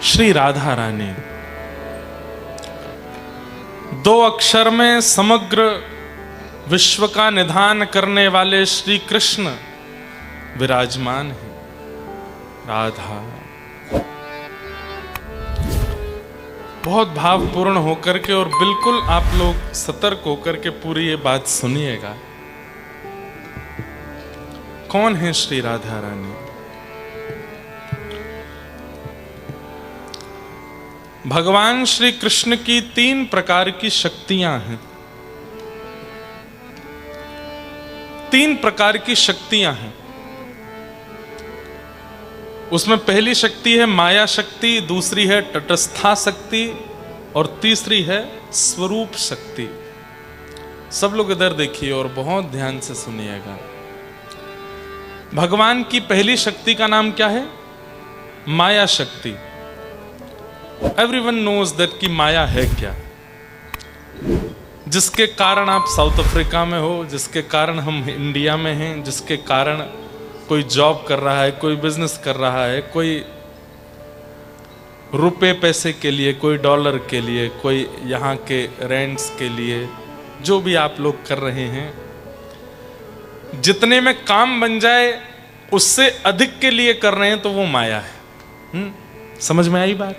श्री राधा रानी, दो अक्षर में समग्र विश्व का निधान करने वाले श्री कृष्ण विराजमान है। राधा बहुत भावपूर्ण होकर के, और बिल्कुल आप लोग सतर्क होकर के पूरी ये बात सुनिएगा। कौन है श्री राधा रानी? भगवान श्री कृष्ण की 3 प्रकार की शक्तियां हैं। 3 प्रकार की शक्तियां हैं। उसमें पहली शक्ति है माया शक्ति, दूसरी है तटस्था शक्ति, और तीसरी है स्वरूप शक्ति। सब लोग इधर देखिए और बहुत ध्यान से सुनिएगा। भगवान की पहली शक्ति का नाम क्या है? माया शक्ति। एवरीवन नोज दैट कि माया है क्या, जिसके कारण आप साउथ अफ्रीका में हो, जिसके कारण हम इंडिया में हैं, जिसके कारण कोई जॉब कर रहा है, कोई बिजनेस कर रहा है, कोई रुपए पैसे के लिए, कोई डॉलर के लिए, कोई यहाँ के रेंट्स के लिए, जो भी आप लोग कर रहे हैं, जितने में काम बन जाए उससे अधिक के लिए कर रहे हैं, तो वो माया है। समझ में आई बात?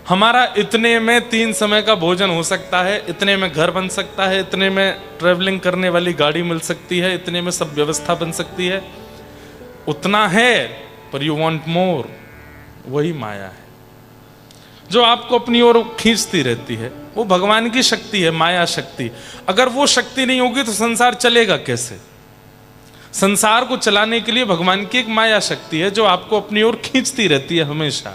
हमारा इतने में 3 समय का भोजन हो सकता है, इतने में घर बन सकता है, इतने में ट्रैवलिंग करने वाली गाड़ी मिल सकती है, इतने में सब व्यवस्था बन सकती है। उतना है, पर यू वांट मोर। वही माया है जो आपको अपनी ओर खींचती रहती है। वो भगवान की शक्ति है, माया शक्ति। अगर वो शक्ति नहीं होगी तो संसार चलेगा कैसे? संसार को चलाने के लिए भगवान की एक माया शक्ति है जो आपको अपनी ओर खींचती रहती है हमेशा।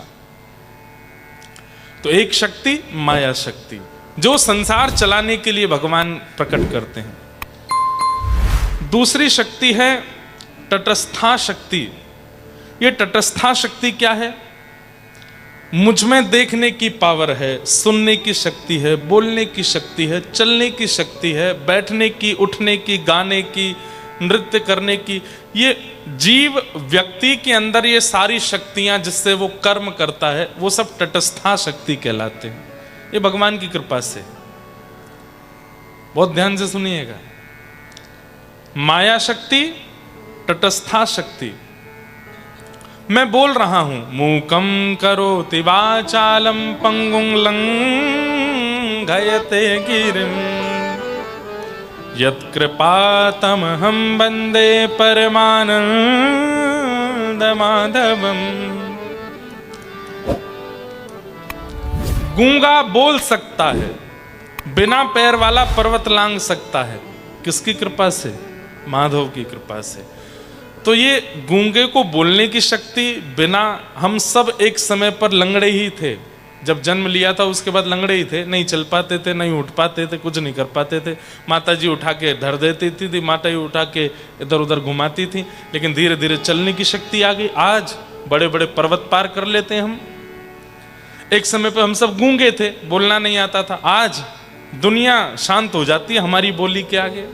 तो एक शक्ति माया शक्ति जो संसार चलाने के लिए भगवान प्रकट करते हैं। दूसरी शक्ति है तटस्था शक्ति। ये तटस्था शक्ति क्या है? मुझ में देखने की पावर है, सुनने की शक्ति है, बोलने की शक्ति है, चलने की शक्ति है, बैठने की, उठने की, गाने की, नृत्य करने की। ये जीव व्यक्ति के अंदर ये सारी शक्तियां जिससे वो कर्म करता है, वो सब तटस्था शक्ति कहलाते हैं। ये भगवान की कृपा से। बहुत ध्यान से सुनिएगा। माया शक्ति, तटस्था शक्ति। मैं बोल रहा हूं, मूकं करोति वाचालं पंगुं लंघयते गिरिं यत्कृपातमहं वन्दे परमानन्दमाधवम्। गूंगा बोल सकता है, बिना पैर वाला पर्वत लांघ सकता है। किसकी कृपा से? माधव की कृपा से। तो ये गूंगे को बोलने की शक्ति, बिना, हम सब एक समय पर लंगड़े ही थे। जब जन्म लिया था उसके बाद लंगड़े ही थे, नहीं चल पाते थे, नहीं उठ पाते थे, कुछ नहीं कर पाते थे। माता जी उठा के धर देती थी, माता जी उठा के इधर उधर घुमाती थी, लेकिन धीरे धीरे चलने की शक्ति आ गई। आज बड़े बड़े पर्वत पार कर लेते हैं हम। एक समय पे हम सब गूंगे थे, बोलना नहीं आता था। आज दुनिया शांत हो जाती है हमारी बोली के आगे।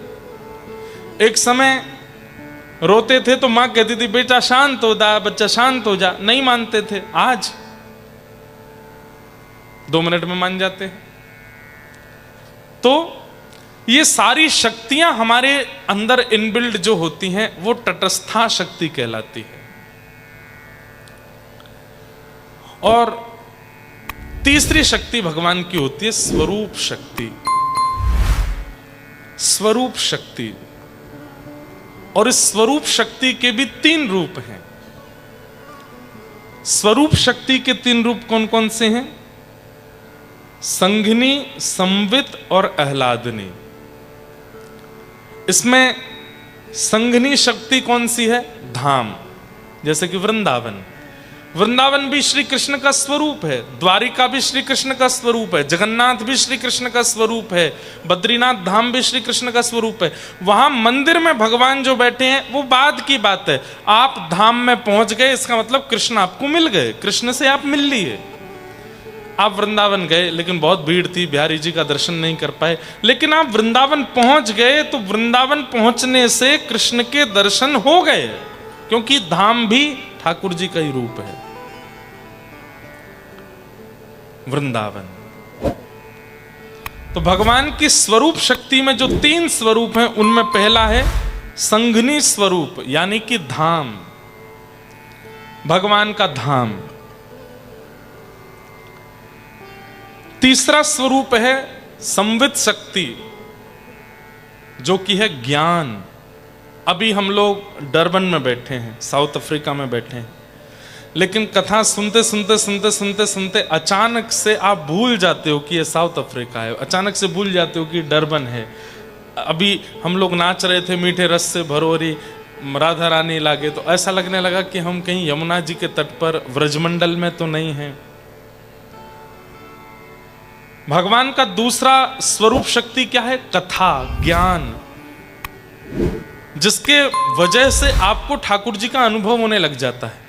एक समय रोते थे तो माँ कहती थी बेटा शांत हो जा, बच्चा शांत हो जा, नहीं मानते थे। आज 2 मिनट में मान जाते हैं। तो ये सारी शक्तियां हमारे अंदर इनबिल्ड जो होती हैं वो तटस्था शक्ति कहलाती है। और तीसरी शक्ति भगवान की होती है स्वरूप शक्ति। स्वरूप शक्ति। और इस स्वरूप शक्ति के भी 3 रूप हैं। स्वरूप शक्ति के 3 रूप कौन कौन से हैं? संघिनी, संवित और आह्लादनी। इसमें संघिनी शक्ति कौन सी है? धाम, जैसे कि वृंदावन। वृंदावन भी श्री कृष्ण का स्वरूप है, द्वारिका भी श्री कृष्ण का स्वरूप है, जगन्नाथ भी श्री कृष्ण का स्वरूप है, बद्रीनाथ धाम भी श्री कृष्ण का स्वरूप है। वहां मंदिर में भगवान जो बैठे हैं वो बाद की बात है। आप धाम में पहुंच गए, इसका मतलब कृष्ण आपको मिल गए, कृष्ण से आप मिल लिए। आप वृंदावन गए लेकिन बहुत भीड़ थी, बिहारी जी का दर्शन नहीं कर पाए, लेकिन आप वृंदावन पहुंच गए तो वृंदावन पहुंचने से कृष्ण के दर्शन हो गए, क्योंकि धाम भी ठाकुर जी का ही रूप है। वृंदावन। तो भगवान की स्वरूप शक्ति में जो 3 स्वरूप हैं, उनमें पहला है संघनी स्वरूप, यानी कि धाम, भगवान का धाम। तीसरा स्वरूप है संवित शक्ति, जो कि है ज्ञान। अभी हम लोग डरबन में बैठे हैं, साउथ अफ्रीका में बैठे हैं, लेकिन कथा सुनते सुनते सुनते सुनते सुनते अचानक से आप भूल जाते हो कि ये साउथ अफ्रीका है, अचानक से भूल जाते हो कि डरबन है। अभी हम लोग नाच रहे थे मीठे रस से भरोरी राधा रानी लागे, तो ऐसा लगने लगा कि हम कहीं यमुना जी के तट पर व्रजमंडल में तो नहीं हैं। भगवान का दूसरा स्वरूप शक्ति क्या है? कथा, ज्ञान, जिसके वजह से आपको ठाकुर जी का अनुभव होने लग जाता है,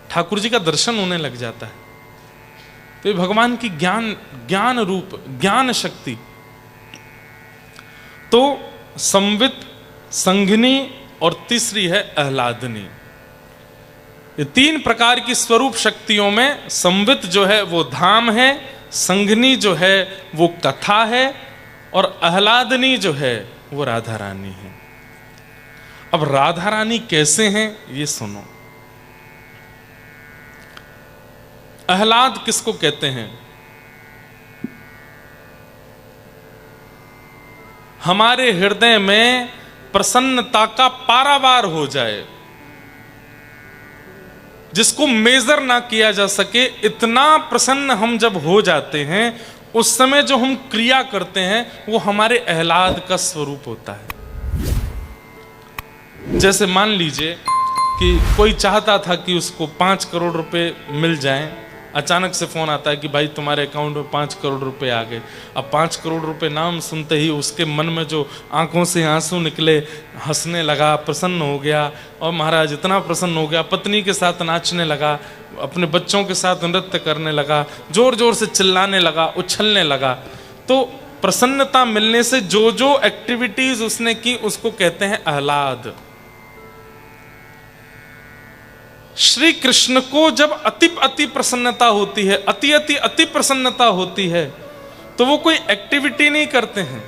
ठाकुर जी का दर्शन होने लग जाता है। तो ये भगवान की ज्ञान रूप, ज्ञान शक्ति। तो संवित, संघनी और तीसरी है आह्लादनी। ये 3 प्रकार की स्वरूप शक्तियों में संवित जो है वो धाम है, संघनी जो है वो कथा है, और आह्लादनी जो है वो राधा रानी है। अब राधा रानी कैसे हैं ये सुनो। आह्लाद किसको कहते हैं? हमारे हृदय में प्रसन्नता का पारावार हो जाए, जिसको मेजर ना किया जा सके, इतना प्रसन्न हम जब हो जाते हैं, उस समय जो हम क्रिया करते हैं वो हमारे आह्लाद का स्वरूप होता है। जैसे मान लीजिए कि कोई चाहता था कि उसको 5 करोड़ रुपए मिल जाएं, अचानक से फोन आता है कि भाई तुम्हारे अकाउंट में 5 करोड़ रुपए आ गए। अब 5 करोड़ रुपए नाम सुनते ही उसके मन में जो आंखों से आंसू निकले, हंसने लगा, प्रसन्न हो गया, और महाराज इतना प्रसन्न हो गया, पत्नी के साथ नाचने लगा, अपने बच्चों के साथ नृत्य करने लगा, जोर जोर से चिल्लाने लगा, उछलने लगा। तो प्रसन्नता मिलने से जो जो एक्टिविटीज उसने की उसको कहते हैं आह्लाद। श्री कृष्ण को जब अति प्रसन्नता होती है, अति प्रसन्नता होती है, तो वो कोई एक्टिविटी नहीं करते हैं।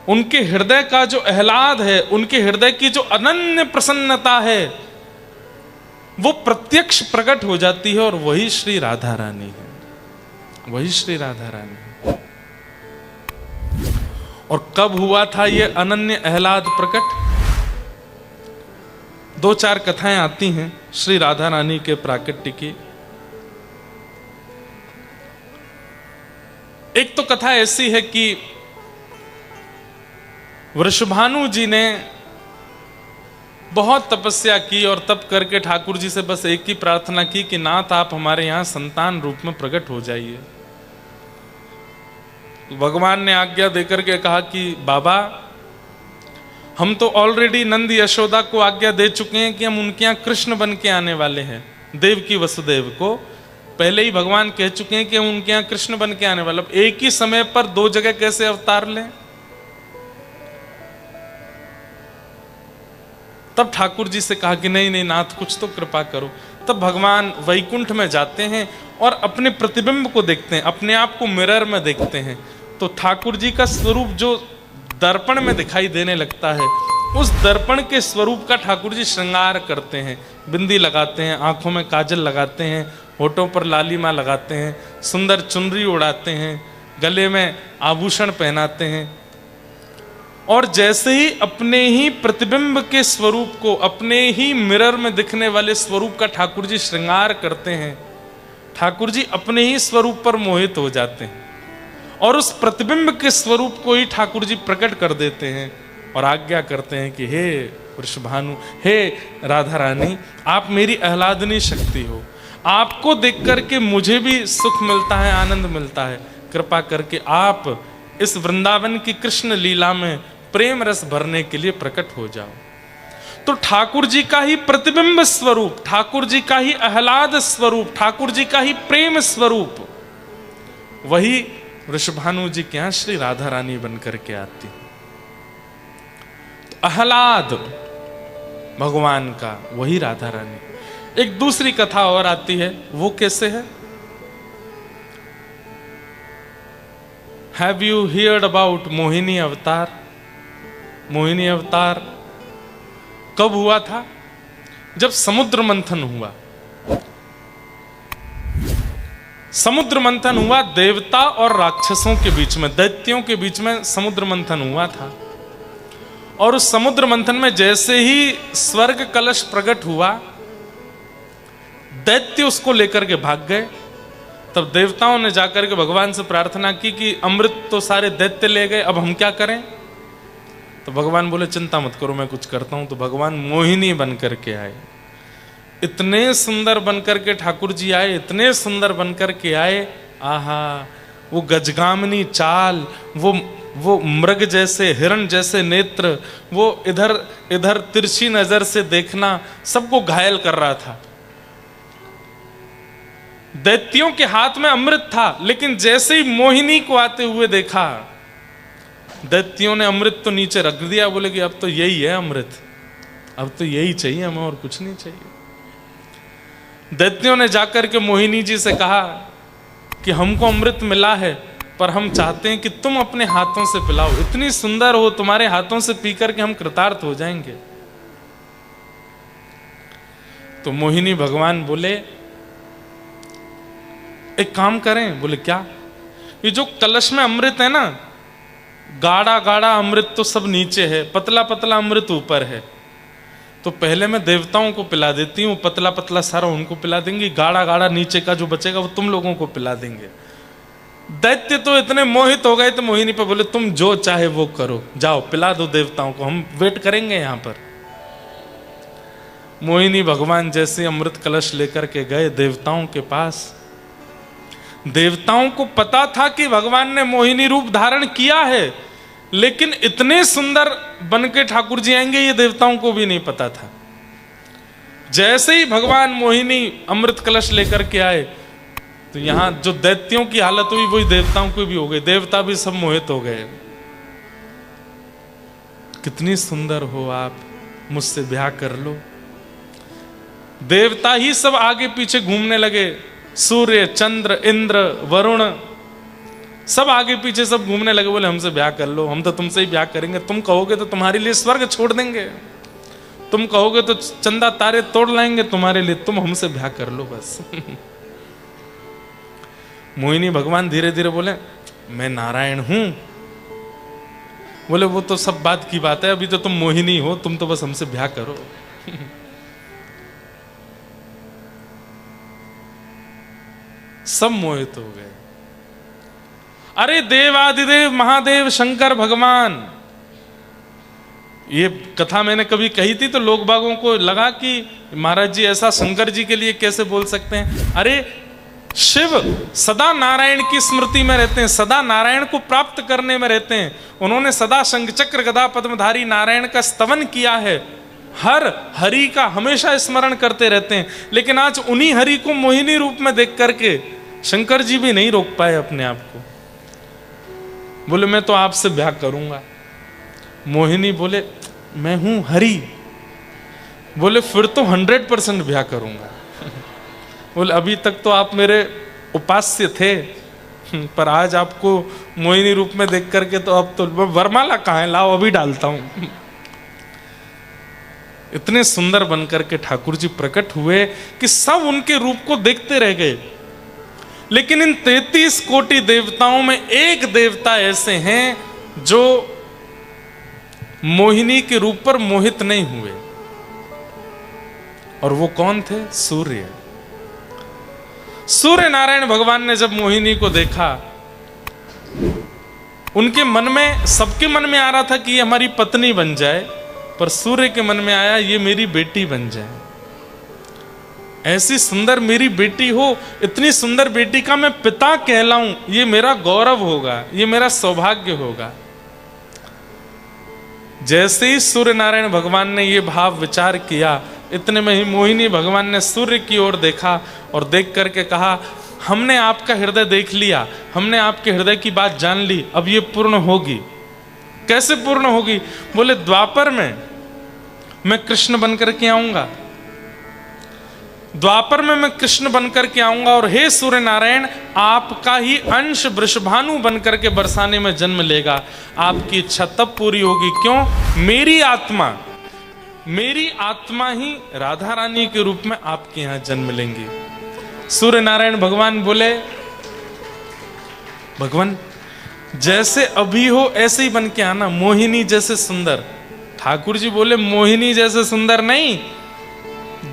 उनके हृदय का जो आह्लाद है, उनके हृदय की जो अनन्य प्रसन्नता है, वो प्रत्यक्ष प्रकट हो जाती है, और वही श्री राधा रानी है, वही श्री राधा रानी है। और कब हुआ था ये अनन्य आह्लाद प्रकट? 2-4 कथाएं आती हैं श्री राधा रानी के प्राकट्य की। एक तो कथा ऐसी है कि वृषभानु जी ने बहुत तपस्या की, और तप करके ठाकुर जी से बस एक ही प्रार्थना की कि नाथ आप हमारे यहां संतान रूप में प्रकट हो जाइए। भगवान ने आज्ञा देकर के कहा कि बाबा, हम तो ऑलरेडी नंद यशोदा को आज्ञा दे चुके हैं कि हम उनके यहाँ कृष्ण बन के आने वाले हैं। देवकी वसुदेव को पहले ही भगवान कह चुके हैं कि हम उनके यहाँ कृष्ण बन के आने वाले। अब एक ही समय पर 2 जगह कैसे अवतार लें? तब ठाकुर जी से कहा कि नहीं नहीं नाथ, कुछ तो कृपा करो। तब भगवान वैकुंठ में जाते हैं और अपने प्रतिबिंब को देखते हैं, अपने आप को मिरर में देखते हैं। तो ठाकुर जी का स्वरूप जो दर्पण में दिखाई देने लगता है, उस दर्पण के स्वरूप का ठाकुर जी श्रृंगार करते हैं, बिंदी लगाते हैं, आंखों में काजल लगाते हैं, होठों पर लालिमा लगाते हैं, सुंदर चुनरी उड़ाते हैं, गले में आभूषण पहनाते हैं। और जैसे ही अपने ही प्रतिबिंब के स्वरूप को, अपने ही मिरर में दिखने वाले स्वरूप का ठाकुर जी श्रृंगार करते हैं, ठाकुर जी अपने ही स्वरूप पर मोहित हो जाते हैं, और उस प्रतिबिंब के स्वरूप को ही ठाकुर जी प्रकट कर देते हैं और आज्ञा करते हैं कि हे वृषभानु, हे राधा रानी, आप मेरी आह्लादनी शक्ति हो, आपको देख करके मुझे भी सुख मिलता है, आनंद मिलता है। कृपा करके आप इस वृंदावन की कृष्ण लीला में प्रेम रस भरने के लिए प्रकट हो जाओ। तो ठाकुर जी का ही प्रतिबिंब स्वरूप, ठाकुर जी का ही आह्लाद स्वरूप, ठाकुर जी का ही प्रेम स्वरूप, वही वृषभानु जी के यहां श्री राधा रानी बनकर के आती। तो आह्लाद भगवान का, वही राधा रानी। एक दूसरी कथा और आती है, वो कैसे है? Have you heard about Mohini अवतार? मोहिनी अवतार कब हुआ था? जब समुद्र मंथन हुआ। समुद्र मंथन हुआ देवता और राक्षसों के बीच में, दैत्यों के बीच में समुद्र मंथन हुआ था। और उस समुद्र मंथन में जैसे ही स्वर्ग कलश प्रकट हुआ, दैत्य उसको लेकर के भाग गए। तब देवताओं ने जाकर के भगवान से प्रार्थना की कि अमृत तो सारे दैत्य ले गए, अब हम क्या करें? तो भगवान बोले चिंता मत करो, मैं कुछ करता हूं। तो भगवान मोहिनी बन करके आए। इतने सुंदर बनकर के ठाकुर जी आए, इतने सुंदर बनकर के आए। आहा, वो गजगामिनी चाल, वो मृग जैसे, हिरण जैसे नेत्र, वो इधर इधर तिरछी नजर से देखना सबको घायल कर रहा था। दैत्यों के हाथ में अमृत था, लेकिन जैसे ही मोहिनी को आते हुए देखा, दैत्यों ने अमृत तो नीचे रख दिया। बोले कि अब तो यही है अमृत, अब तो यही चाहिए हमें, और कुछ नहीं चाहिए। दैत्यों ने जाकर के मोहिनी जी से कहा कि हमको अमृत मिला है, पर हम चाहते हैं कि तुम अपने हाथों से पिलाओ। इतनी सुंदर हो, तुम्हारे हाथों से पीकर के हम कृतार्थ हो जाएंगे। तो मोहिनी भगवान बोले एक काम करें। बोले क्या? ये जो कलश में अमृत है ना, गाढ़ा गाढ़ा अमृत तो सब नीचे है, पतला पतला अमृत ऊपर है। तो पहले मैं देवताओं को पिला देती हूँ, पतला पतला सारा उनको पिला देंगी, गाढ़ा गाढ़ा नीचे का जो बचेगा वो तुम लोगों को पिला देंगे। दैत्य तो इतने मोहित हो गए थे मोहिनी पे, बोले तुम जो चाहे वो करो, जाओ पिला दो देवताओं को, हम वेट करेंगे यहां पर। मोहिनी भगवान जैसे अमृत कलश लेकर के गए देवताओं के पास। देवताओं को पता था कि भगवान ने मोहिनी रूप धारण किया है, लेकिन इतने सुंदर बन के ठाकुर जी आएंगे ये देवताओं को भी नहीं पता था। जैसे ही भगवान मोहिनी अमृत कलश लेकर के आए, तो यहां जो दैत्यों की हालत हुई वही देवताओं को भी हो गई। देवता भी सब मोहित हो गए। कितनी सुंदर हो आप, मुझसे ब्याह कर लो। देवता ही सब आगे पीछे घूमने लगे। सूर्य, चंद्र, इंद्र, वरुण सब आगे पीछे सब घूमने लगे। बोले हमसे ब्याह कर लो, हम तो तुमसे ही ब्याह करेंगे। तुम कहोगे तो तुम्हारे लिए स्वर्ग छोड़ देंगे, तुम कहोगे तो चंदा तारे तोड़ लाएंगे तुम्हारे लिए, तुम हमसे ब्याह कर लो बस। मोहिनी भगवान धीरे धीरे बोले मैं नारायण हूं। बोले वो तो सब बात की बात है, अभी तो तुम मोहिनी हो, तुम तो बस हमसे ब्याह करो। सब मोहित हो गए। अरे देवादिदेव महादेव शंकर भगवान, ये कथा मैंने कभी कही थी तो लोग बागों को लगा कि महाराज जी ऐसा शंकर जी के लिए कैसे बोल सकते हैं। अरे शिव सदा नारायण की स्मृति में रहते हैं, सदा नारायण को प्राप्त करने में रहते हैं। उन्होंने सदा शंख चक्र गदा पद्मधारी नारायण का स्तवन किया है, हर हरि का हमेशा स्मरण करते रहते हैं। लेकिन आज उन्हीं हरि को मोहिनी रूप में देख करके शंकर जी भी नहीं रोक पाए अपने आप को। बोले मैं तो आपसे ब्याह करूंगा। मोहिनी बोले मैं हूं हरि। बोले फिर तो 100% ब्याह करूंगा। बोले अभी तक तो आप मेरे उपास्य थे, पर आज आपको मोहिनी रूप में देख करके तो अब तो वरमाला कहाँ है, लाओ अभी डालता हूं। इतने सुंदर बनकर के ठाकुर जी प्रकट हुए कि सब उनके रूप को देखते रह गए। लेकिन इन 33 कोटि देवताओं में एक देवता ऐसे हैं जो मोहिनी के रूप पर मोहित नहीं हुए, और वो कौन थे? सूर्य। सूर्य नारायण भगवान ने जब मोहिनी को देखा, उनके मन में, सबके मन में आ रहा था कि ये हमारी पत्नी बन जाए, पर सूर्य के मन में आया ये मेरी बेटी बन जाए। ऐसी सुंदर मेरी बेटी हो, इतनी सुंदर बेटी का मैं पिता कहलाऊं, ये मेरा गौरव होगा, ये मेरा सौभाग्य होगा। जैसे ही सूर्य नारायण भगवान ने ये भाव विचार किया, इतने में ही मोहिनी भगवान ने सूर्य की ओर देखा और देख करके कहा हमने आपका हृदय देख लिया, हमने आपके हृदय की बात जान ली, अब ये पूर्ण होगी। कैसे पूर्ण होगी? बोले द्वापर में मैं कृष्ण बनकर के आऊंगा, द्वापर में मैं कृष्ण बनकर के आऊंगा और हे सूर्य नारायण आपका ही अंश वृषभानु बनकर के बरसाने में जन्म लेगा। आपकी इच्छा तब पूरी होगी। क्यों? मेरी आत्मा ही राधा रानी के रूप में आपके यहां जन्म लेंगी। सूर्य नारायण भगवान बोले, भगवान जैसे अभी हो ऐसे ही बन के आना, मोहिनी जैसे सुंदर। ठाकुर जी बोले, मोहिनी जैसे सुंदर नहीं,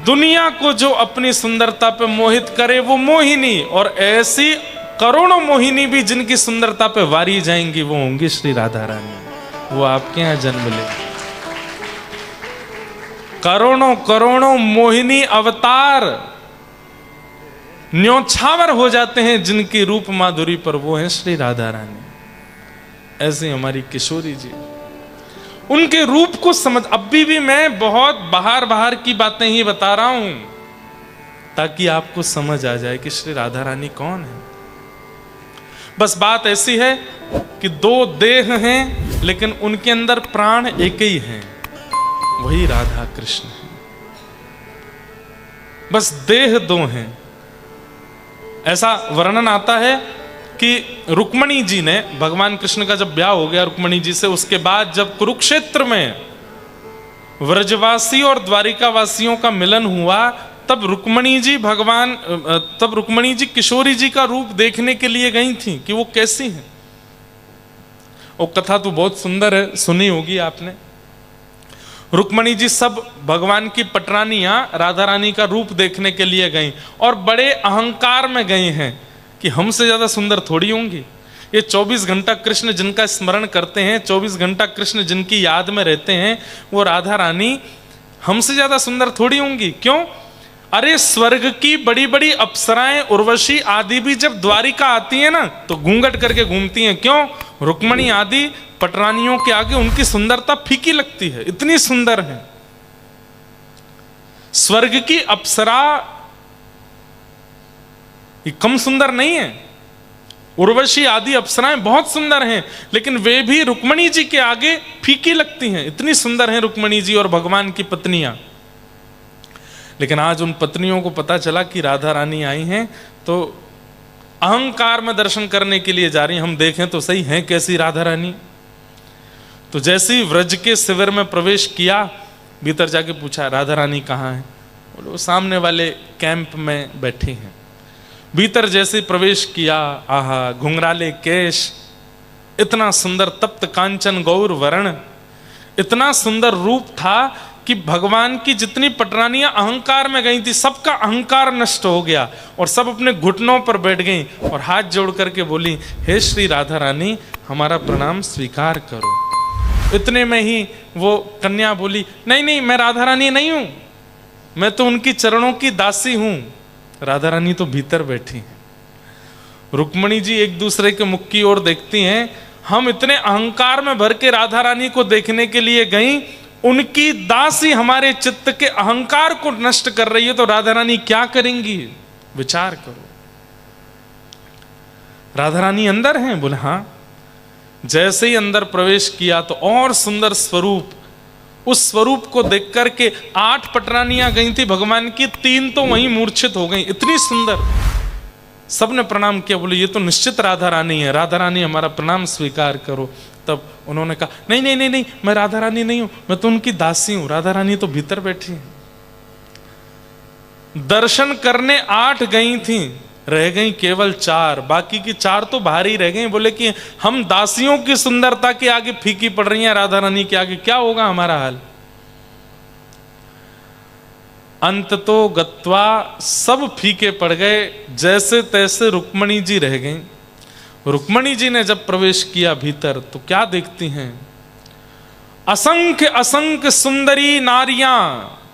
दुनिया को जो अपनी सुंदरता पे मोहित करे वो मोहिनी, और ऐसी करोड़ों मोहिनी भी जिनकी सुंदरता पे वारी जाएंगी वो होंगी श्री राधा रानी। वो आपके यहां जन्म ले। करोड़ों करोड़ों मोहिनी अवतार न्योछावर हो जाते हैं जिनकी रूप माधुरी पर, वो है श्री राधा रानी। ऐसे हमारी किशोरी जी, उनके रूप को समझ, अभी भी मैं बहुत बाहर की बातें ही बता रहा हूं ताकि आपको समझ आ जाए कि श्री राधा रानी कौन है। बस बात ऐसी है कि दो देह हैं लेकिन उनके अंदर प्राण एक ही हैं, वही राधा कृष्ण है। बस देह दो हैं। ऐसा वर्णन आता है कि रुक्मणी जी ने, भगवान कृष्ण का जब ब्याह हो गया रुक्मणी जी से, उसके बाद जब कुरुक्षेत्र में व्रजवासी और द्वारिका वासियों का मिलन हुआ, तब रुक्मणी जी किशोरी जी का रूप देखने के लिए गई थी कि वो कैसी हैं। वो कथा तो बहुत सुंदर है, सुनी होगी आपने। रुक्मणी जी सब भगवान की पटरानियां राधा रानी का रूप देखने के लिए गईं और बड़े अहंकार में गई हैं कि हमसे ज्यादा सुंदर थोड़ी होंगी। ये 24 घंटा कृष्ण जिनका स्मरण करते हैं, 24 घंटा कृष्ण जिनकी याद में रहते हैं, वो राधा रानी हमसे ज्यादा सुंदर थोड़ी होंगी। क्यों? अरे स्वर्ग की बड़ी बड़ी अप्सराएं उर्वशी आदि भी जब द्वारिका आती है ना तो घूंघट करके घूमती हैं। क्यों? रुक्मणी आदि पटरानियों के आगे उनकी सुंदरता फीकी लगती है, इतनी सुंदर है। स्वर्ग की अप्सरा ये कम सुंदर नहीं है। उर्वशी आदि अप्सराएं बहुत सुंदर हैं, लेकिन वे भी रुक्मणी जी के आगे फीकी लगती हैं, इतनी सुंदर हैं रुक्मणी जी और भगवान की पत्नियां। लेकिन आज उन पत्नियों को पता चला कि राधा रानी आई हैं, तो अहंकार में दर्शन करने के लिए जा रही हैं। हम देखें तो सही हैं कैसी राधा रानी। तो जैसे ही व्रज के शिविर में प्रवेश किया, भीतर जाके पूछा राधा रानी कहाँ है? बोले वो सामने वाले कैंप में बैठी हैं। भीतर जैसे प्रवेश किया, आहा घुंघराले केश, इतना सुंदर तप्त कांचन गौर वर्ण, इतना सुंदर रूप था कि भगवान की जितनी पटरानियां अहंकार में गई थी सबका अहंकार नष्ट हो गया और सब अपने घुटनों पर बैठ गई और हाथ जोड़ करके बोली, हे श्री राधा रानी हमारा प्रणाम स्वीकार करो। इतने में ही वो कन्या बोली, नहीं नहीं मैं राधा रानी नहीं हूं, मैं तो उनकी चरणों की दासी हूं। राधा रानी तो भीतर बैठी हैं। रुक्मणी जी एक दूसरे के मुख की ओर देखती हैं। हम इतने अहंकार में भर के राधा रानी को देखने के लिए गई, उनकी दासी हमारे चित्त के अहंकार को नष्ट कर रही है, तो राधा रानी क्या करेंगी? विचार करो। राधा रानी अंदर हैं? बोले हाँ। जैसे ही अंदर प्रवेश किया तो और सुंदर स्वरूप, उस स्वरूप को देख करके 8 पटरानियां गई थी भगवान की, 3 तो वहीं मूर्छित हो गई, इतनी सुंदर। सबने प्रणाम किया, बोले ये तो निश्चित राधा रानी है, राधा रानी हमारा प्रणाम स्वीकार करो। तब उन्होंने कहा नहीं नहीं नहीं नहीं मैं राधा रानी नहीं हूं, मैं तो उनकी दासी हूं। राधा रानी तो भीतर बैठी है। दर्शन करने 8 गई थी, रह गई केवल 4, बाकी की 4 तो बाहर ही रह गई। बोले कि हम दासियों की सुंदरता के आगे फीकी पड़ रही हैं, राधा रानी के आगे क्या होगा हमारा हाल। अंत तो गत्वा सब फीके पड़ गए, जैसे तैसे रुक्मणी जी रह गईं। रुक्मणी जी ने जब प्रवेश किया भीतर तो क्या देखती हैं? असंख्य असंख्य सुंदरी नारियां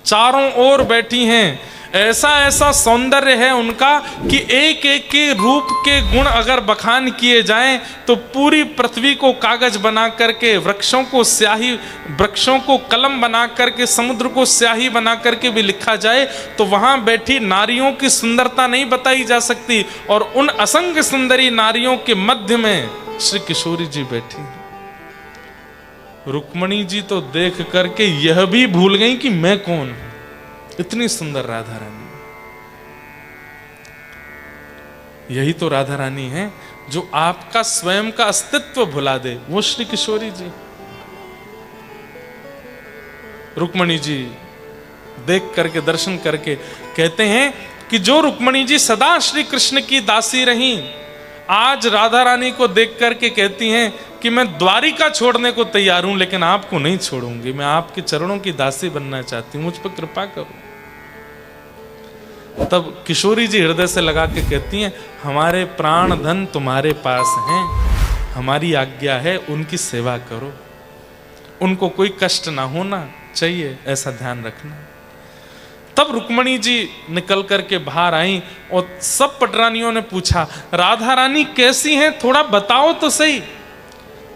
चारों ओर बैठी हैं। ऐसा ऐसा सौंदर्य है उनका कि एक एक के रूप के गुण अगर बखान किए जाएं तो पूरी पृथ्वी को कागज बना करके, वृक्षों को स्याही, वृक्षों को कलम बना करके, समुद्र को स्याही बना करके भी लिखा जाए तो वहां बैठी नारियों की सुंदरता नहीं बताई जा सकती। और उन असंख्य सुंदरी नारियों के मध्य में श्री किशोरी जी बैठी। रुक्मणी जी तो देख करके यह भी भूल गई कि मैं कौन हूं। इतनी सुंदर राधा रानी। यही तो राधा रानी है जो आपका स्वयं का अस्तित्व भुला दे, वो श्री किशोरी जी। रुक्मणी जी देख करके, दर्शन करके कहते हैं कि जो रुक्मणी जी सदा श्री कृष्ण की दासी रही, आज राधा रानी को देख करके कहती हैं कि मैं द्वारिका छोड़ने को तैयार हूं, लेकिन आपको नहीं छोड़ूंगी, मैं आपके चरणों की दासी बनना चाहती हूं, मुझ पर कृपा करो। तब किशोरी जी हृदय से लगा के कहती हैं, हमारे प्राण धन तुम्हारे पास हैं, हमारी आज्ञा है उनकी सेवा करो, उनको कोई कष्ट ना होना चाहिए, ऐसा ध्यान रखना। तब रुक्मणी जी निकल करके बाहर आई और सब पटरानियों ने पूछा, राधा रानी कैसी हैं, थोड़ा बताओ तो सही।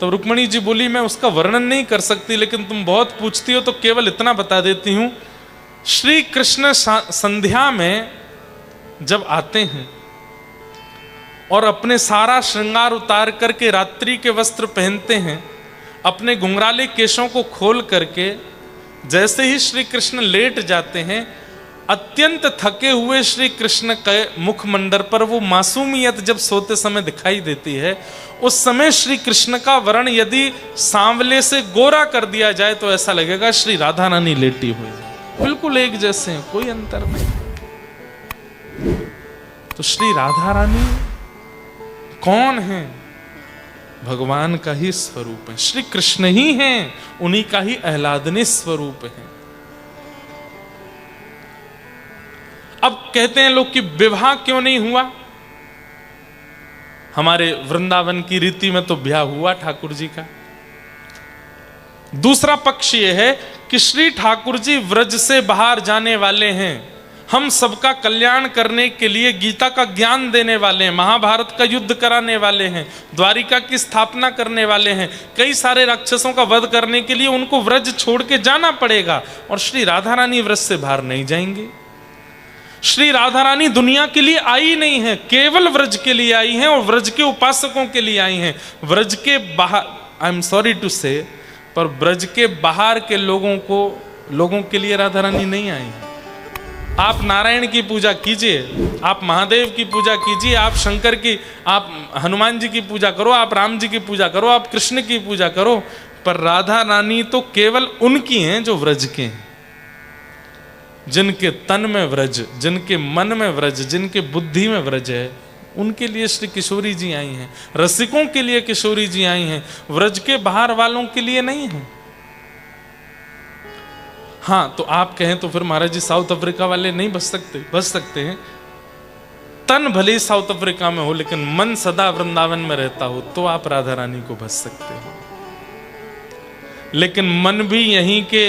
तो रुक्मणी जी बोली, मैं उसका वर्णन नहीं कर सकती, लेकिन तुम बहुत पूछती हो तो केवल इतना बता देती हूं। श्री कृष्ण संध्या में जब आते हैं और अपने सारा श्रृंगार उतार करके रात्रि के वस्त्र पहनते हैं, अपने घुंघराले केशों को खोल करके जैसे ही श्री कृष्ण लेट जाते हैं, अत्यंत थके हुए श्री कृष्ण के मुखमंडल पर वो मासूमियत जब सोते समय दिखाई देती है, उस समय श्री कृष्ण का वर्ण यदि सांवले से गोरा कर दिया जाए तो ऐसा लगेगा श्री राधा रानी लेटी हुई है, बिल्कुल एक जैसे हैं, कोई अंतर नहीं। तो श्री राधा रानी कौन है? भगवान का ही स्वरूप है, श्री कृष्ण ही हैं, उन्हीं का ही आह्लादनीय स्वरूप है। अब कहते हैं लोग कि विवाह क्यों नहीं हुआ? हमारे वृंदावन की रीति में तो ब्याह हुआ ठाकुर जी का। दूसरा पक्ष यह है कि श्री ठाकुर जी व्रज से बाहर जाने वाले हैं, हम सबका कल्याण करने के लिए गीता का ज्ञान देने वाले हैं, महाभारत का युद्ध कराने वाले हैं, द्वारिका की स्थापना करने वाले हैं, कई सारे राक्षसों का वध करने के लिए उनको व्रज छोड़ के जाना पड़ेगा, और श्री राधा रानी व्रज से बाहर नहीं जाएंगे। श्री राधा रानी दुनिया के लिए आई नहीं है, केवल व्रज के लिए आई हैं और व्रज के उपासकों के लिए आई हैं। व्रज के बाहर, आई एम सॉरी टू से, पर ब्रज के बाहर के लोगों के लिए राधा रानी नहीं आई है। आप नारायण की पूजा कीजिए, आप महादेव की पूजा कीजिए, आप शंकर की, आप हनुमान जी की पूजा करो, आप राम जी की पूजा करो, आप कृष्ण की पूजा करो, पर राधा रानी तो केवल उनकी हैं जो व्रज के हैं, जिनके तन में व्रज, जिनके मन में व्रज, जिनके बुद्धि में व्रज है, उनके लिए श्री किशोरी जी आई हैं। रसिकों के लिए किशोरी जी आई हैं, व्रज के बाहर वालों के लिए नहीं है। हाँ, तो आप कहें तो फिर महाराज जी साउथ अफ्रीका वाले नहीं बच सकते? बच सकते हैं। तन भले साउथ अफ्रीका में हो, लेकिन मन सदा वृंदावन में रहता हो, तो आप राधा रानी को बच सकते हैं। लेकिन मन भी यहीं के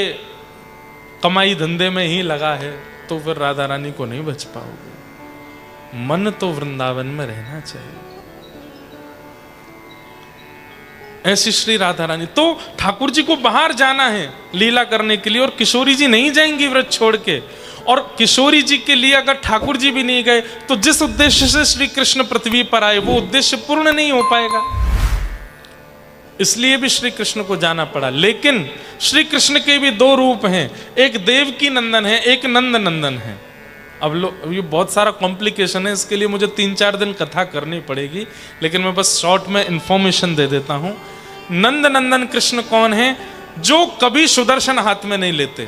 कमाई धंधे में ही लगा है, तो फिर राधा रानी को नहीं बच पाओगे। मन तो वृंदावन में रहना चाहिए। ऐसी श्री राधा रानी, तो ठाकुर जी को बाहर जाना है लीला करने के लिए, और किशोरी जी नहीं जाएंगी व्रत छोड़ के। और किशोरी जी के लिए अगर ठाकुर जी भी नहीं गए, तो जिस उद्देश्य से श्री कृष्ण पृथ्वी पर आए वो उद्देश्य पूर्ण नहीं हो पाएगा। इसलिए भी श्री कृष्ण को जाना पड़ा। लेकिन श्री कृष्ण के भी दो रूप हैं, एक देवकी नंदन है, एक नंद नंदन है। अब ये बहुत सारा कॉम्प्लिकेशन है, इसके लिए मुझे 3-4 दिन कथा करनी पड़ेगी, लेकिन मैं बस शॉर्ट में इंफॉर्मेशन दे देता हूं। नंद नंदन कृष्ण कौन है? जो कभी सुदर्शन हाथ में नहीं लेते,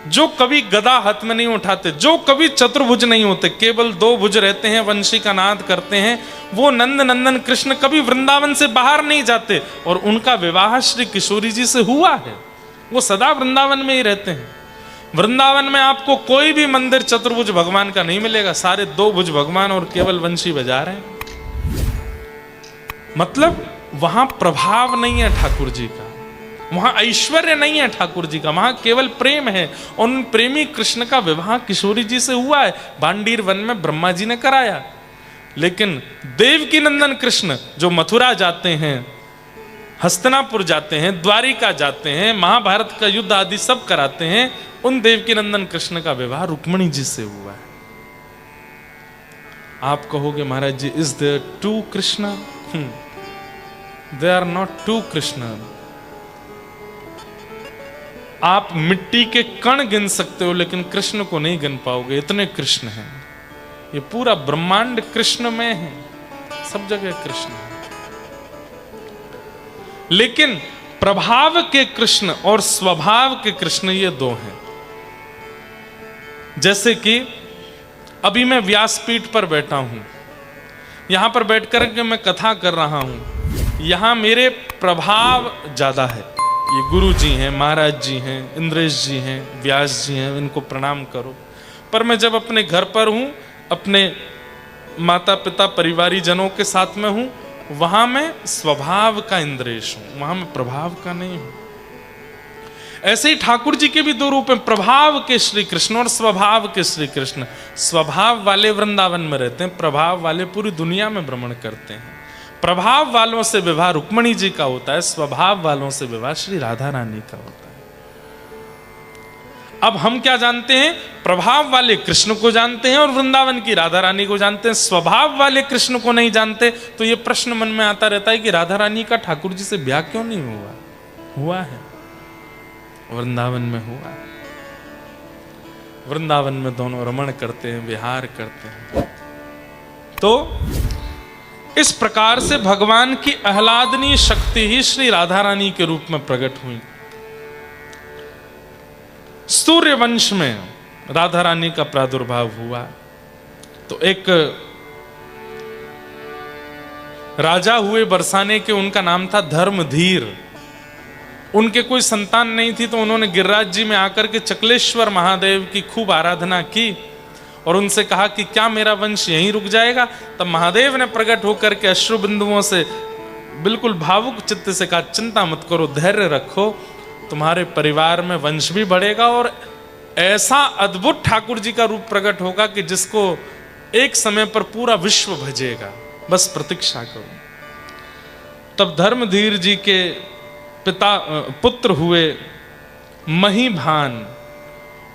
जो कभी गदा हाथ में नहीं उठाते, जो कभी चतुर्भुज नहीं होते, केवल 2 भुज रहते हैं, वंशी का नाद करते हैं, वो नंद नंदन कृष्ण कभी वृंदावन से बाहर नहीं जाते। और उनका विवाह श्री किशोरी जी से हुआ है, वो सदा वृंदावन में ही रहते हैं। वृंदावन में आपको कोई भी मंदिर चतुर्भुज भगवान का नहीं मिलेगा, सारे 2 भुज भगवान और केवल वंशी बजा रहे हैं। मतलब वहां प्रभाव नहीं है ठाकुर जी का, वहां ऐश्वर्य नहीं है ठाकुर जी का, वहां केवल प्रेम है। और उन प्रेमी कृष्ण का विवाह किशोरी जी से हुआ है, बांडीर वन में ब्रह्मा जी ने कराया। लेकिन देवकी नंदन कृष्ण जो मथुरा जाते हैं, हस्तिनापुर जाते हैं, द्वारिका जाते हैं, महाभारत का युद्ध आदि सब कराते हैं, उन देवकी नंदन कृष्ण का विवाह रुक्मणी जी से हुआ है। आप कहोगे Maharaj ji, is there 2 Krishna? They are not 2 Krishna. आप मिट्टी के कण गिन सकते हो, लेकिन कृष्ण को नहीं गिन पाओगे, इतने कृष्ण हैं। ये पूरा ब्रह्मांड कृष्ण में है, सब जगह कृष्ण है। लेकिन प्रभाव के कृष्ण और स्वभाव के कृष्ण ये दो हैं। जैसे कि अभी मैं व्यासपीठ पर बैठा हूं, यहां पर बैठकर के मैं कथा कर रहा हूं, यहां मेरे प्रभाव ज्यादा है। ये गुरु जी हैं, महाराज जी हैं, इंद्रेश जी हैं, व्यास जी हैं, इनको प्रणाम करो। पर मैं जब अपने घर पर हूं, अपने माता पिता परिवारी जनों के साथ में हूं, वहां मैं स्वभाव का इंद्रेश हूं, वहां मैं प्रभाव का नहीं हूं। ऐसे ही ठाकुर जी के भी दो रूप हैं, प्रभाव के श्री कृष्ण और स्वभाव के श्री कृष्ण। स्वभाव वाले वृंदावन में रहते हैं, प्रभाव वाले पूरी दुनिया में भ्रमण करते हैं। प्रभाव वालों से विवाह रुक्मणी जी का होता है, स्वभाव वालों से विवाह श्री राधा रानी का होता है। अब हम क्या जानते हैं? प्रभाव वाले कृष्ण को जानते हैं और वृंदावन की राधा रानी को जानते हैं, स्वभाव वाले कृष्ण को नहीं जानते। तो ये प्रश्न मन में आता रहता है कि राधा रानी का ठाकुर जी से ब्याह क्यों नहीं हुआ? हुआ है, वृंदावन में हुआ। वृंदावन में दोनों रमण करते हैं, विहार करते हैं। तो इस प्रकार से भगवान की आह्लादनीय शक्ति ही श्री राधा रानी के रूप में प्रकट हुई। सूर्य वंश में राधा रानी का प्रादुर्भाव हुआ तो एक राजा हुए बरसाने के, उनका नाम था धर्मधीर। उनके कोई संतान नहीं थी तो उन्होंने गिरिराज जी में आकर के चकलेश्वर महादेव की खूब आराधना की और उनसे कहा कि क्या मेरा वंश यहीं रुक जाएगा? तब महादेव ने प्रकट होकर के अश्रु बिंदुओं से बिल्कुल भावुक चित्त से कहा, चिंता मत करो, धैर्य रखो, तुम्हारे परिवार में वंश भी बढ़ेगा और ऐसा अद्भुत ठाकुर जी का रूप प्रकट होगा कि जिसको एक समय पर पूरा विश्व भजेगा, बस प्रतीक्षा करो। तब धर्मधीर जी के पुत्र हुए महीभान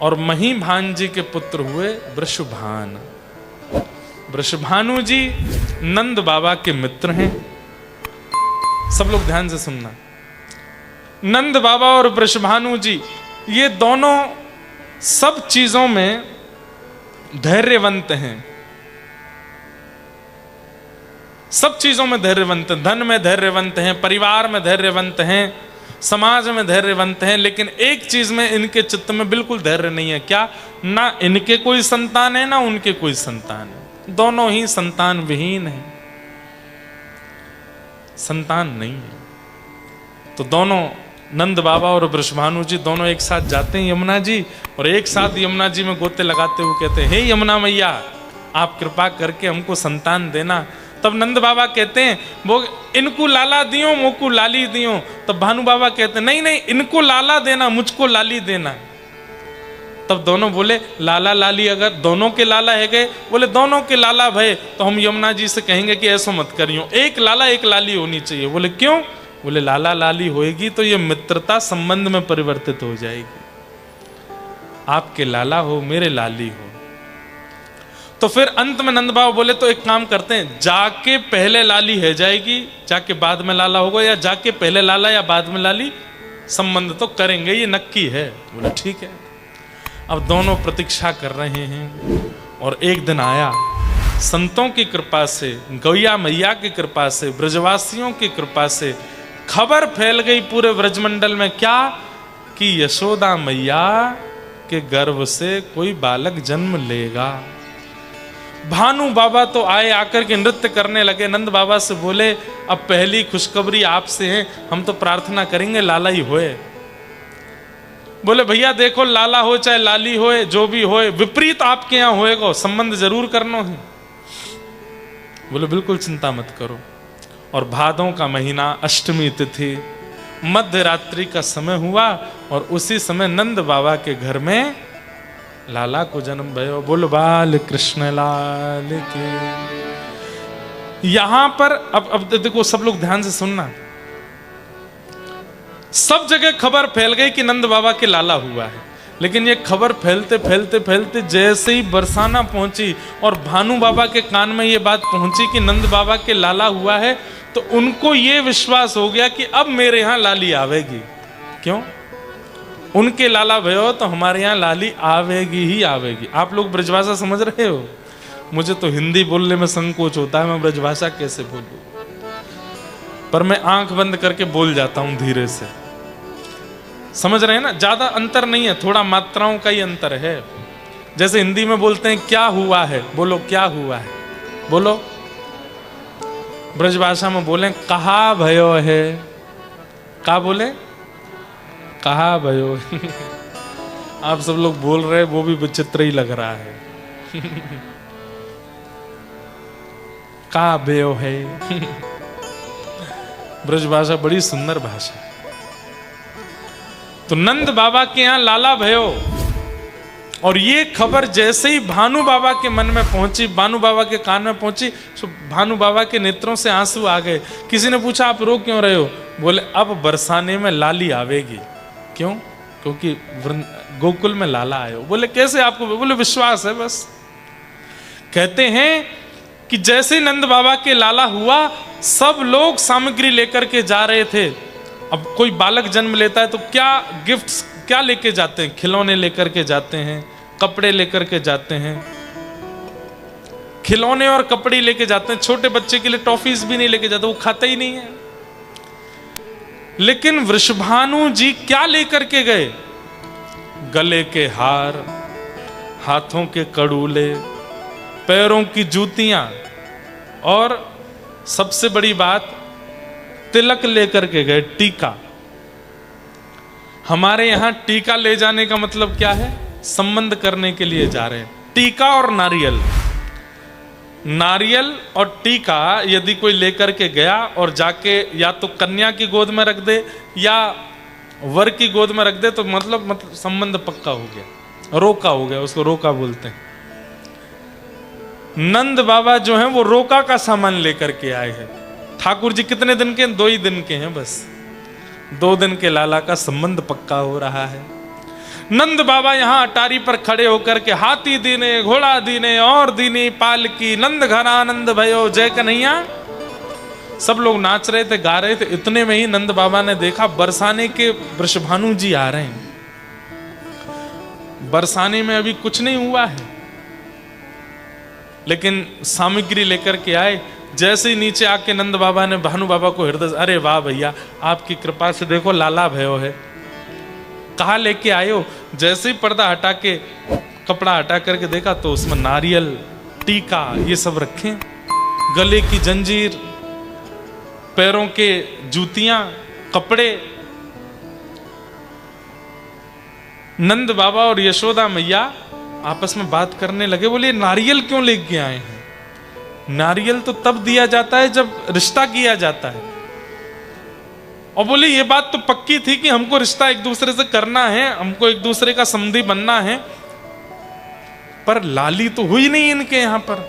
और महीभान जी के पुत्र हुए वृषभान। वृषभानु जी नंद बाबा के मित्र हैं। सब लोग ध्यान से सुनना, नंद बाबा और वृषभानु जी ये दोनों सब चीजों में धैर्यवंत हैं, सब चीजों में धैर्यवंत, धन में धैर्यवंत हैं, परिवार में धैर्यवंत हैं, समाज में धैर्यवंत हैं। लेकिन एक चीज में इनके चित्त में बिल्कुल धैर्य नहीं है। क्या? ना इनके कोई संतान है ना उनके कोई संतान है, दोनों ही संतान विहीन हैं, संतान नहीं है। तो दोनों नंद बाबा और वृषभानु जी दोनों एक साथ जाते हैं यमुना जी, और एक साथ यमुना जी में गोते लगाते हुए कहते हैं, हे यमुना मैया, आप कृपा करके हमको संतान देना। तब नंद बाबा कहते हैं, वो इनको लाला दियो मुझको लाली दियो। तब भानु बाबा कहते हैं, नहीं नहीं, इनको लाला देना, मुझको लाली देना। तब दोनों बोले, लाला लाली अगर दोनों के लाला है गए, बोले दोनों के लाला भय तो हम यमुना जी से कहेंगे कि ऐसा मत करियो, एक लाला एक लाली होनी चाहिए। बोले क्यों? बोले लाला लाली होएगी तो ये मित्रता संबंध में परिवर्तित हो जाएगी, आपके लाला हो मेरे लाली हो। तो फिर अंत में नंद बाबा बोले, तो एक काम करते हैं, जाके पहले लाली है जाएगी, जाके बाद में लाला होगा, या जाके पहले लाला या बाद में लाली, संबंध तो करेंगे, ये नक्की है। बोले ठीक है। अब दोनों प्रतीक्षा कर रहे हैं और एक दिन आया, संतों की कृपा से, गौया मैया की कृपा से, ब्रजवासियों की कृपा से खबर फैल गई पूरे ब्रजमंडल में। क्या? कि यशोदा मैया के गर्भ से कोई बालक जन्म लेगा। भानु बाबा तो आए, आकर के नृत्य करने लगे। नंद बाबा से बोले, अब पहली खुशखबरी आपसे है, हम तो प्रार्थना करेंगे लाला ही होए। बोले भैया देखो, लाला हो चाहे लाली होए, जो भी होए, विपरीत आपके यहाँ होएगा, संबंध जरूर करना है। बोले बिल्कुल चिंता मत करो। और भादों का महीना, अष्टमी तिथि, मध्य रात्रि का समय हुआ और उसी समय नंद बाबा के घर में लाला को जन्म भयो। बोल बाल कृष्ण लाल के। यहां पर अब देखो, सब लोग ध्यान से सुनना, सब जगह खबर फैल गई कि नंद बाबा के लाला हुआ है। लेकिन ये खबर फैलते फैलते फैलते जैसे ही बरसाना पहुंची और भानु बाबा के कान में ये बात पहुंची कि नंद बाबा के लाला हुआ है, तो उनको ये विश्वास हो गया कि अब मेरे यहां लाली आवेगी। क्यों? उनके लाला भयो तो हमारे यहाँ लाली आवेगी ही आवेगी। आप लोग ब्रजभाषा समझ रहे हो? मुझे तो हिंदी बोलने में संकोच होता है, मैं ब्रजभाषा कैसे बोलूं, पर मैं आंख बंद करके बोल जाता हूं धीरे से। समझ रहे हैं ना, ज्यादा अंतर नहीं है, थोड़ा मात्राओं का ही अंतर है। जैसे हिंदी में बोलते हैं क्या हुआ है, बोलो क्या हुआ है, बोलो। ब्रजभाषा में बोले कहा भयो है, का बोले कहा भयो आप सब लोग बोल रहे हैं, वो भी विचित्र ही लग रहा है का भयो है ब्रजभाषा बड़ी सुंदर भाषा। तो नंद बाबा के यहां लाला भयो, और ये खबर जैसे ही भानु बाबा के मन में पहुंची, भानु बाबा के कान में पहुंची, तो भानु बाबा के नेत्रों से आंसू आ गए। किसी ने पूछा आप रो क्यों रहे हो, बोले अब बरसाने में लाली आवेगी। क्यों? क्योंकि गोकुल में लाला आए हो। बोले कैसे आपको? बोले विश्वास है बस। कहते हैं कि जैसे नंद बाबा के लाला हुआ, सब लोग सामग्री लेकर के जा रहे थे। अब कोई बालक जन्म लेता है तो क्या गिफ्ट्स क्या लेके जाते हैं? खिलौने लेकर के जाते हैं, कपड़े लेकर के जाते हैं, खिलौने और कपड़े लेके जाते हैं। छोटे बच्चे के लिए टॉफीज भी नहीं लेके जाते, वो खाता ही नहीं है। लेकिन वृषभानु जी क्या लेकर के गए? गले के हार, हाथों के कड़ूले, पैरों की जूतियां, और सबसे बड़ी बात तिलक लेकर के गए, टीका। हमारे यहां टीका ले जाने का मतलब क्या है? संबंध करने के लिए जा रहे हैं। टीका और नारियल, नारियल और टीका यदि कोई लेकर के गया और जाके या तो कन्या की गोद में रख दे या वर की गोद में रख दे, तो मतलब संबंध पक्का हो गया, रोका हो गया, उसको रोका बोलते हैं। नंद बाबा जो हैं वो रोका का सामान लेकर के आए हैं। ठाकुर जी कितने दिन के? 2 ही दिन के हैं बस। 2 दिन के लाला का संबंध पक्का हो रहा है। नंद बाबा यहां अटारी पर खड़े होकर के हाथी दीने, घोड़ा दीने और दीनी पालकी, नंद घना आनंद भयो जय कन्हैया, सब लोग नाच रहे थे, गा रहे थे। इतने में ही नंद बाबा ने देखा बरसाने के वृषभानु जी आ रहे हैं। बरसाने में अभी कुछ नहीं हुआ है, लेकिन सामग्री लेकर के आए। जैसे ही नीचे आके नंद बाबा ने भानु बाबा को हृदय, अरे वाह भैया आपकी कृपा से देखो लाला भयो है, कहाँ लेके आए हो? जैसे ही पर्दा हटा के, कपड़ा हटा करके देखा तो उसमें नारियल, टीका ये सब रखे, गले की जंजीर, पैरों के जूतियां, कपड़े। नंद बाबा और यशोदा मैया आपस में बात करने लगे। बोले नारियल क्यों लेके आए हैं? नारियल तो तब दिया जाता है जब रिश्ता किया जाता है। और बोले ये बात तो पक्की थी कि हमको रिश्ता एक दूसरे से करना है, हमको एक दूसरे का समधी बनना है, पर लाली तो हुई नहीं इनके यहां पर,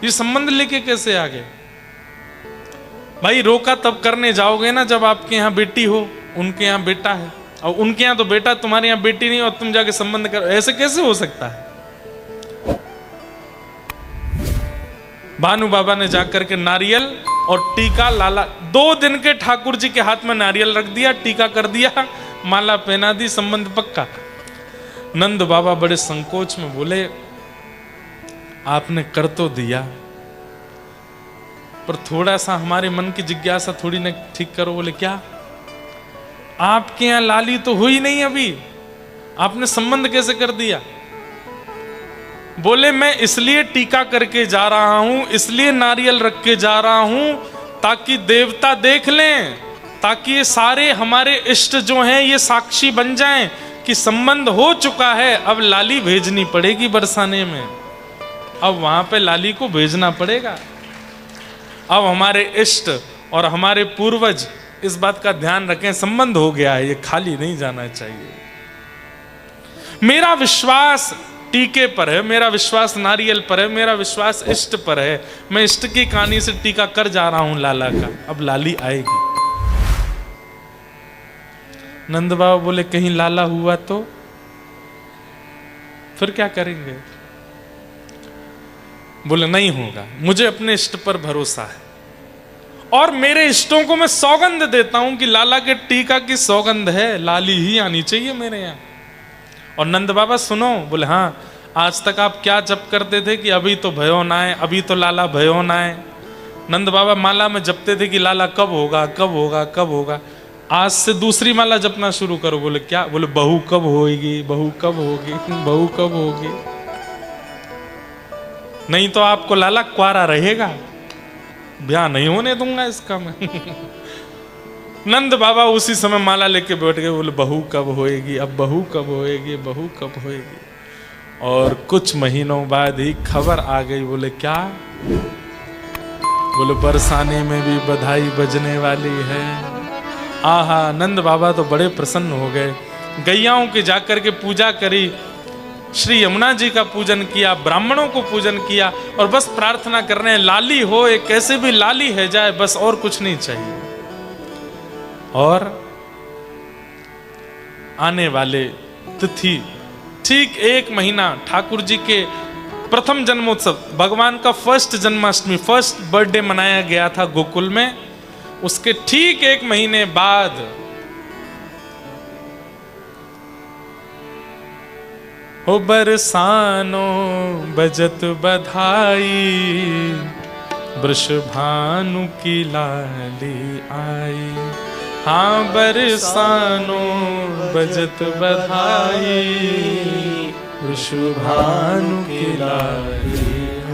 ये संबंध लेके कैसे आ गए? भाई रोका तब करने जाओगे ना जब आपके यहां बेटी हो, उनके यहां बेटा है, और उनके यहां तो बेटा, तुम्हारे यहां बेटी नहीं, और तुम जाके संबंध करो, ऐसे कैसे हो सकता है? भानु बाबा ने जाकर के नारियल और टीका लाला, 2 दिन के ठाकुर जी के हाथ में नारियल रख दिया, टीका कर दिया, माला पहना दी, संबंध पक्का। नंद बाबा बड़े संकोच में बोले आपने कर तो दिया, पर थोड़ा सा हमारे मन की जिज्ञासा थोड़ी ना ठीक करो। बोले क्या? आपके यहां लाली तो हुई नहीं अभी, आपने संबंध कैसे कर दिया? बोले मैं इसलिए टीका करके जा रहा हूं, इसलिए नारियल रख के जा रहा हूं, ताकि देवता देख लें, ताकि ये सारे हमारे इष्ट जो हैं ये साक्षी बन जाएं कि संबंध हो चुका है। अब लाली भेजनी पड़ेगी बरसाने में, अब वहां पे लाली को भेजना पड़ेगा। अब हमारे इष्ट और हमारे पूर्वज इस बात का ध्यान रखें, संबंध हो गया है, ये खाली नहीं जाना चाहिए। मेरा विश्वास टीके पर है, मेरा विश्वास नारियल पर है, मेरा विश्वास इष्ट पर है। मैं इष्ट की कहानी से टीका कर जा रहा हूं लाला का, अब लाली आएगी। नंद बाबा बोले कहीं लाला हुआ तो फिर क्या करेंगे? बोले नहीं होगा, मुझे अपने इष्ट पर भरोसा है, और मेरे इष्टों को मैं सौगंध देता हूं कि लाला के टीका की सौगंध है, लाली ही आनी चाहिए मेरे यहां। और नंद बाबा सुनो, बोले हाँ, आज तक आप क्या जप करते थे कि अभी तो भयो ना है, अभी तो लाला भयो ना है। नंद बाबा माला में जपते थे कि लाला कब होगा, कब होगा, कब होगा। आज से दूसरी माला जपना शुरू करो। बोले क्या? बोले बहू कब होगी, बहू कब होगी, बहू कब होगी। नहीं तो आपको लाला क्वारा रहेगा, ब्याह नहीं होने दूंगा इसका मैं। नंद बाबा उसी समय माला लेके बैठ गए। बोले बहू कब होएगी, अब बहू कब होएगी, बहू कब होएगी। और कुछ महीनों बाद ही खबर आ गई। बोले क्या? बोले बरसाने में भी बधाई बजने वाली है। आहा, नंद बाबा तो बड़े प्रसन्न हो गए। गैयाओं के जाकर के पूजा करी, श्री यमुना जी का पूजन किया, ब्राह्मणों को पूजन किया और बस प्रार्थना कर रहे हैं लाली हो, एक कैसे भी लाली है जाए, बस और कुछ नहीं चाहिए। और आने वाले तिथि ठीक 1 महीना ठाकुर जी के प्रथम जन्मोत्सव, भगवान का फर्स्ट जन्माष्टमी, फर्स्ट बर्थडे मनाया गया था गोकुल में। उसके ठीक 1 महीने बाद हो बरसानो बजत बधाई, वृषभानु की लाली आई। हाँ बरसानो बजत बधाई, वृषभानु की लाली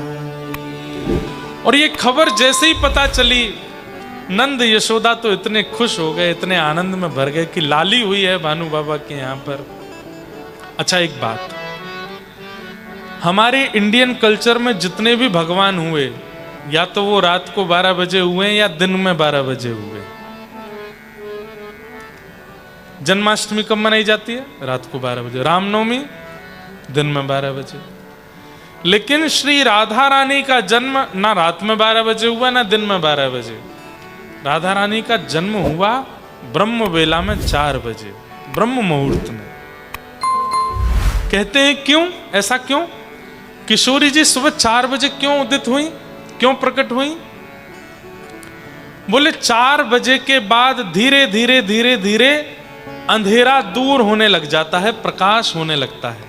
आई। और ये खबर जैसे ही पता चली, नंद यशोदा तो इतने खुश हो गए, इतने आनंद में भर गए कि लाली हुई है भानु बाबा के यहाँ पर। अच्छा एक बात, हमारे इंडियन कल्चर में जितने भी भगवान हुए, या तो वो रात को 12 बजे हुए या दिन में 12 बजे हुए। जन्माष्टमी कब मनाई जाती है? रात को 12 बजे। रामनवमी दिन में 12 बजे। लेकिन श्री राधा रानी का जन्म ना रात में 12 बजे हुआ ना दिन में 12 बजे। राधा रानी का जन्म हुआ ब्रह्म वेला में 4 बजे, ब्रह्म मुहूर्त में। कहते हैं क्यों, ऐसा क्यों? किशोरी जी सुबह 4 बजे क्यों उदित हुई, क्यों प्रकट हुई? बोले 4 बजे के बाद धीरे धीरे धीरे धीरे अंधेरा दूर होने लग जाता है, प्रकाश होने लगता है।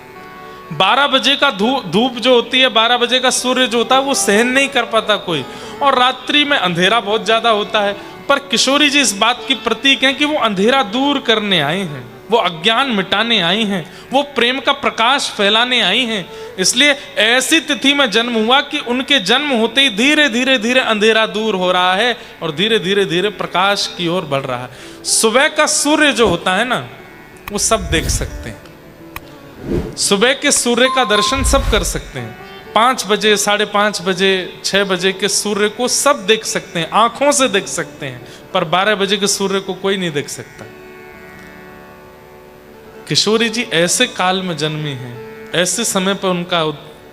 12 बजे का धूप जो होती है, 12 बजे का सूर्य जो होता है, वो सहन नहीं कर पाता कोई, और रात्रि में अंधेरा बहुत ज्यादा होता है। पर किशोरी जी इस बात की प्रतीक हैं कि वो अंधेरा दूर करने आई हैं, वो अज्ञान मिटाने आई हैं, वो प्रेम का प्रकाश फैलाने आई हैं। इसलिए ऐसी तिथि में जन्म हुआ कि उनके जन्म होते ही धीरे धीरे धीरे अंधेरा दूर हो रहा है और धीरे धीरे धीरे प्रकाश की ओर बढ़ रहा है। सुबह का सूर्य जो होता है ना, वो सब देख सकते हैं। सुबह के सूर्य का दर्शन सब कर सकते हैं। 5 बजे, 5:30 बजे, 6 बजे के सूर्य को सब देख सकते हैं, आंखों से देख सकते हैं। पर 12 बजे के सूर्य को कोई नहीं देख सकता। किशोरी जी ऐसे काल में जन्मी हैं, ऐसे समय पर उनका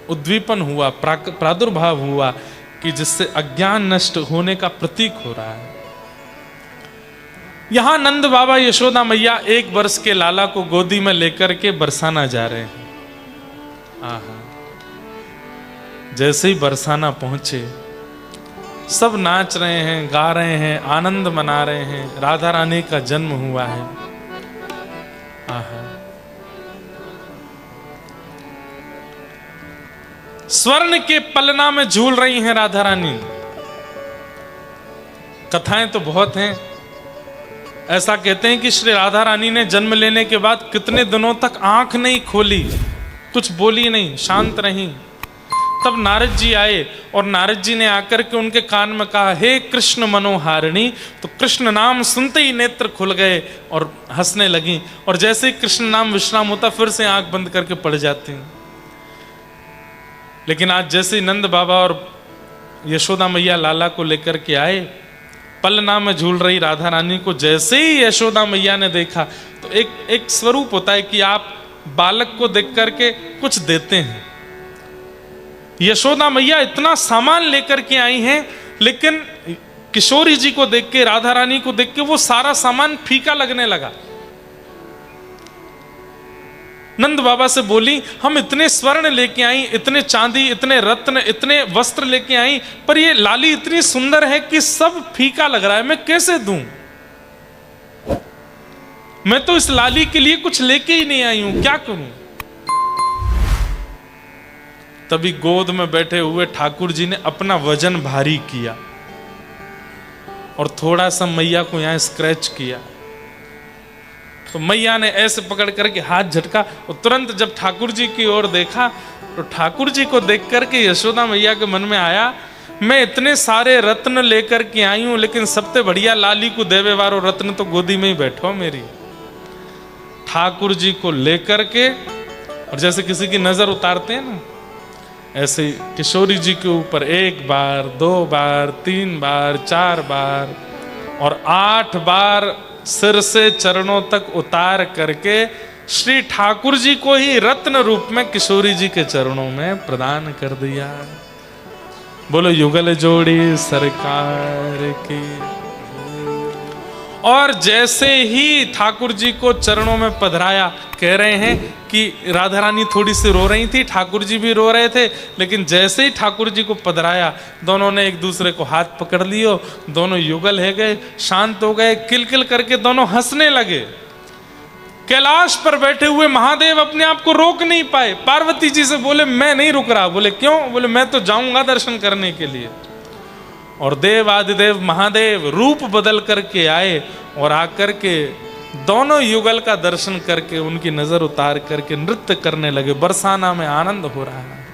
उद्दीपन हुआ, प्रादुर्भाव हुआ कि जिससे अज्ञान नष्ट होने का प्रतीक हो रहा है। यहां नंद बाबा यशोदा मैया 1 वर्ष के लाला को गोदी में लेकर के बरसाना जा रहे हैं। आहा, जैसे ही बरसाना पहुंचे, सब नाच रहे हैं, गा रहे हैं, आनंद मना रहे हैं। राधा रानी का जन्म हुआ है। आहा, स्वर्ण के पलना में झूल रही हैं राधा रानी। कथाएं तो बहुत हैं। ऐसा कहते हैं कि श्री राधा रानी ने जन्म लेने के बाद कितने दिनों तक आंख नहीं खोली, कुछ बोली नहीं, शांत रही। तब नारद जी आए और नारद जी ने आकर के उनके कान में कहा, हे कृष्ण मनोहारिणी। तो कृष्ण नाम सुनते ही नेत्र खुल गए और हंसने लगी, और जैसे ही कृष्ण नाम विश्राम होता फिर से आंख बंद करके पड़ जाती हैं। लेकिन आज जैसे नंद बाबा और यशोदा मैया लाला को लेकर के आए, पलना में झूल रही राधा रानी को जैसे ही यशोदा मैया ने देखा, तो एक स्वरूप होता है कि आप बालक को देख करके कुछ देते हैं। यशोदा मैया इतना सामान लेकर के आई हैं, लेकिन किशोरी जी को देख के, राधा रानी को देख के वो सारा सामान फीका लगने लगा। नंद बाबा से बोली, हम इतने स्वर्ण लेके आई, इतने चांदी, इतने रत्न, इतने वस्त्र लेके आई, पर ये लाली इतनी सुंदर है कि सब फीका लग रहा है, मैं कैसे दूं? मैं तो इस लाली के लिए कुछ लेके ही नहीं आई हूं, क्या करूं? तभी गोद में बैठे हुए ठाकुर जी ने अपना वजन भारी किया और थोड़ा सा मैया को यहाँ स्क्रैच किया। तो मैया ने ऐसे पकड़ करके हाथ झटका और तुरंत जब ठाकुर जी की ओर देखा तो ठाकुर जी को देख करके यशोदा मैया के मन में आया, मैं इतने सारे रत्न लेकर के आई हूं, लेकिन सबसे बढ़िया लाली को देवे वारो रत्न तो गोदी में ही बैठो मेरी। ठाकुर जी को लेकर के, और जैसे किसी की नजर उतारते हैं ना, ऐसे किशोरी जी के ऊपर 1 बार 2 बार 3 बार 4 बार और 8 बार सिर से चरणों तक उतार करके श्री ठाकुर जी को ही रत्न रूप में किशोरी जी के चरणों में प्रदान कर दिया। बोलो युगल जोड़ी सरकार की। और जैसे ही ठाकुर जी को चरणों में पधराया, कह रहे हैं कि राधा रानी थोड़ी सी रो रही थी, ठाकुर जी भी रो रहे थे, लेकिन जैसे ही ठाकुर जी को पधराया दोनों ने एक दूसरे को हाथ पकड़ लियो, दोनों युगल है गए, शांत हो गए, किलकिल करके दोनों हंसने लगे। कैलाश पर बैठे हुए महादेव अपने आप को रोक नहीं पाए। पार्वती जी से बोले मैं नहीं रुक रहा। बोले क्यों? बोले मैं तो जाऊंगा दर्शन करने के लिए। और देव आदिदेव महादेव रूप बदल करके आए और आकर के दोनों युगल का दर्शन करके उनकी नजर उतार करके नृत्य करने लगे। बरसाना में आनंद हो रहा है।